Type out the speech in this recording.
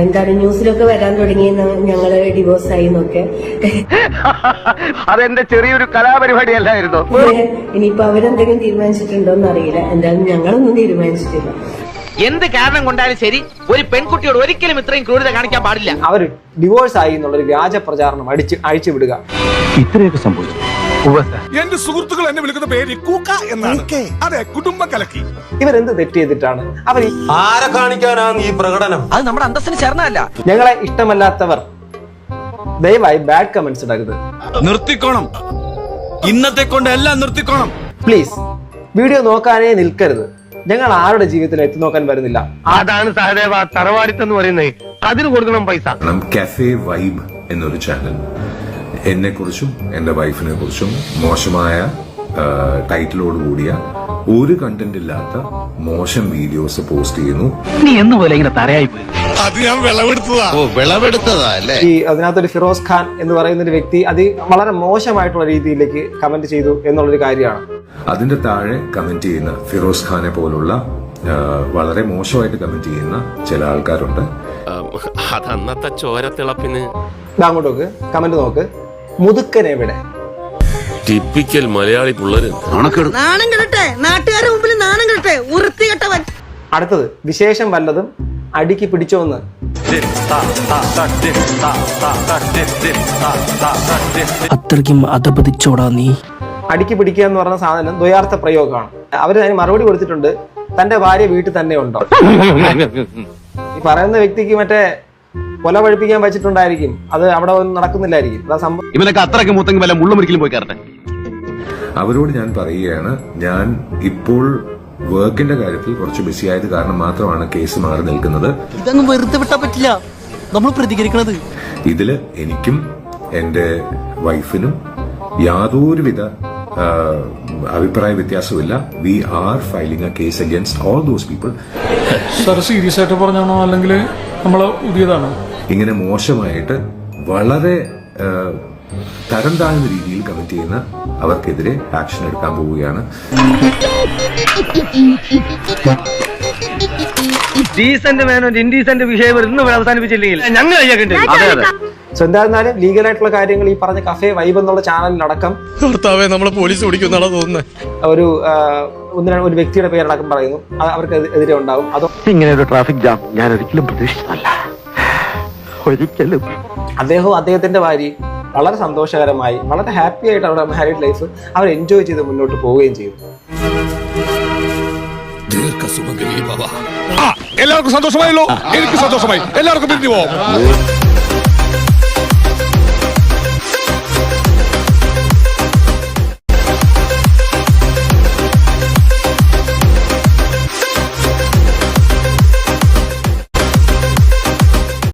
എന്താണ് ന്യൂസിലൊക്കെ വരാൻ തുടങ്ങി ഞങ്ങള് ഡിവോഴ്സായി എന്നൊക്കെ. അതെന്റെ ചെറിയൊരു കലാപരിപാടി അല്ലായിരുന്നു. ഇനിയിപ്പോ അവരെന്തെങ്കിലും തീരുമാനിച്ചിട്ടുണ്ടോന്ന് അറിയില്ല. എന്തായാലും ഞങ്ങളൊന്നും തീരുമാനിച്ചിട്ടില്ല. എന്ത് കാരണം കൊണ്ടാലും ശരി, ഒരു പെൺകുട്ടിയോട് ഒരിക്കലും ഇത്രയും ക്രൂരത കാണിക്കാൻ പാടില്ല. അവർ ഡിവോഴ്സ് ആയി എന്നുള്ളൊരു വ്യാജ പ്രചാരണം അഴിച്ചു വിടുക. ഇത്രയൊക്കെ സംഭവിച്ചു. എന്റെ സുഹൃത്തുക്കൾ എന്നെ വിളിക്കുന്ന പേര് കൂക്ക എന്നാണ്. അതെ, കുടുംബം കലക്കി. ഇവരെന്ത് തെറ്റ് ചെയ്തിട്ടാണ് അവർ ആരെ കാണിക്കാനാണ് ഈ പ്രകടനം? അത് നമ്മുടെ അന്തസ്സിന് ചേർന്നല്ല. ഞങ്ങളെ ഇഷ്ടമല്ലാത്തവർ ദയവായി ബാഡ് കമന്റ്സ് ഇടരുത്. നിർത്തിക്കോണം, ഇന്നത്തെ കൊണ്ട് എല്ലാം നിർത്തിക്കോണം. പ്ലീസ് വീഡിയോ നോക്കാനേ നിൽക്കരുത്. ഞങ്ങൾ ആരുടെ ജീവിതത്തിൽ എത്തി നോക്കാൻ വരുന്നില്ല. അതാണ് സഹദേവ തറവാടിത്തം എന്ന് പറയുന്നത്. അതിന് കൊടുക്കണം പൈസ. കഫേ വൈബ് എന്നൊരു ചാനൽ എന്നെ കുറിച്ചും എന്റെ വൈഫിനെ കുറിച്ചും മോശമായ ടൈറ്റിലോട് കൂടിയ ഒരു കണ്ടന്റ് ഇല്ലാത്ത മോശം വീഡിയോസ് പോസ്റ്റ് ചെയ്യുന്നു. നീ എന്നുപോലെ ഇങ്ങനെ തറയായി പോയി. അത് ഞാൻ വിളവെടുത്തതാ. വിളവെടുത്തതാ അല്ലേ? ഈ അതിനകത്തൊരു ഫിറോസ് ഖാൻ എന്ന് പറയുന്ന ഒരു വ്യക്തി അത് വളരെ മോശമായിട്ടുള്ള രീതിയിലേക്ക് കമന്റ് ചെയ്തു എന്നുള്ളൊരു കാര്യമാണ്. അതിന്റെ താഴെ കമന്റ് ചെയ്യുന്ന ഫിറോസ് ഖാനെ പോലുള്ള വളരെ മോശമായിട്ട് കമന്റ് ചെയ്യുന്ന ചില ആൾക്കാരുണ്ട്. അതന്നത്തെ ചോരത്തിളപ്പിന്. അങ്ങോട്ട് നോക്ക്, കമന്റ് നോക്ക്. മുതുക്കൻ എവിടെ? ടിപ്പിക്കൽ മലയാളി പിള്ളേര്. നാണം കെടട്ടെ, നാട്ടുകാരുടെ മുമ്പിൽ നാണം കെടട്ടെ, വൃത്തികെട്ടവൻ. അടുത്തത് വിശേഷം വല്ലതും അടിക്ക് പിടിച്ചോന്ന്. അത്രയ്ക്കും അധപതിച്ചോടാ നീ. അടിക്ക് പിടിക്കുക എന്ന് പറഞ്ഞ സാധനം ദ്വയാർത്ഥ പ്രയോഗമാണ്. അവര് അതിന് മറുപടി കൊടുത്തിട്ടുണ്ട്, തന്റെ ഭാര്യ വീട്ടിൽ തന്നെ ഉണ്ടോ. ഈ പറയുന്ന വ്യക്തിക്ക് മറ്റേ കൊല പഴിപ്പിക്കാൻ വെച്ചിട്ടുണ്ടായിരിക്കും, അത് അവിടെ ഒന്നും നടക്കുന്നില്ലായിരിക്കും. അതാ സംഭവം. ഇവനൊക്കെ അത്രയ്ക്ക് മൂത്തെങ്കിൽ വല്ല മുള്ളുമൊരിക്കലും പോയി കയറട്ടെ. അവരോട് ഞാൻ പറയുകയാണ്, ഞാൻ ഇപ്പോൾ വർക്കിന്റെ കാര്യത്തിൽ കുറച്ച് ബിസി ആയത് കാരണം മാത്രമാണ് കേസ് മാറി നിൽക്കുന്നത്. ഇതങ്ങ് വെറുതെ വിട്ടാ പറ്റില്ല, നമ്മൾ പ്രതികരിക്കണത്. ഇതില് എനിക്കും എന്റെ വൈഫിനും യാതൊരുവിധ അഭിപ്രായ വ്യത്യാസമില്ല. We are filing a case against all those people. Sir serious ആയിട്ട് പറഞ്ഞാണോ അല്ലെങ്കിൽ നമ്മള് പുതിയതാണോ? ഇങ്ങനെ മോശമായിട്ട് വളരെ തരം താഴ്ന്ന രീതിയിൽ കമന്റ് ചെയ്യുന്ന അവർക്കെതിരെ ആക്ഷൻ എടുക്കാൻ പോവുകയാണ്. ഡീസന്റ് മാനോ ഇൻഡീസന്റ് വിഷയം ഇന്ന് അവസാനിപ്പിച്ചില്ലെങ്കിൽ ഞങ്ങൾ സോ എന്തായിരുന്നാലും ലീഗലായിട്ടുള്ള കാര്യങ്ങൾ ഈ പറഞ്ഞ കഫേ വൈബ് എന്നുള്ള ചാനലിനടക്കം നമ്മളെ പോലീസ് ഓടിക്കുന്നാണോ തോന്നുന്നത്. ഒരു വ്യക്തിയുടെ പേരടക്കം പറയുന്നു, അവർക്ക് എതിരെ ഉണ്ടാവും. അതോ ഇങ്ങനെ ഒരു ട്രാഫിക് ജാം ഞാൻ ഒരിക്കലും പ്രതീക്ഷിച്ചതല്ല. ഒരിക്കലും. അദ്ദേഹത്തിന്റെ ഭാര്യ വളരെ സന്തോഷകരമായി വളരെ ഹാപ്പി ആയിട്ട് അവരുടെ മാരീഡ് ലൈഫ് അവർ എൻജോയ് ചെയ്ത് മുന്നോട്ട് പോവുകയും ചെയ്തു. എല്ലാവർക്കും സന്തോഷമായല്ലോ. എനിക്ക് സന്തോഷമായി. എല്ലാവർക്കും പിരിഞ്ഞു പോവാം.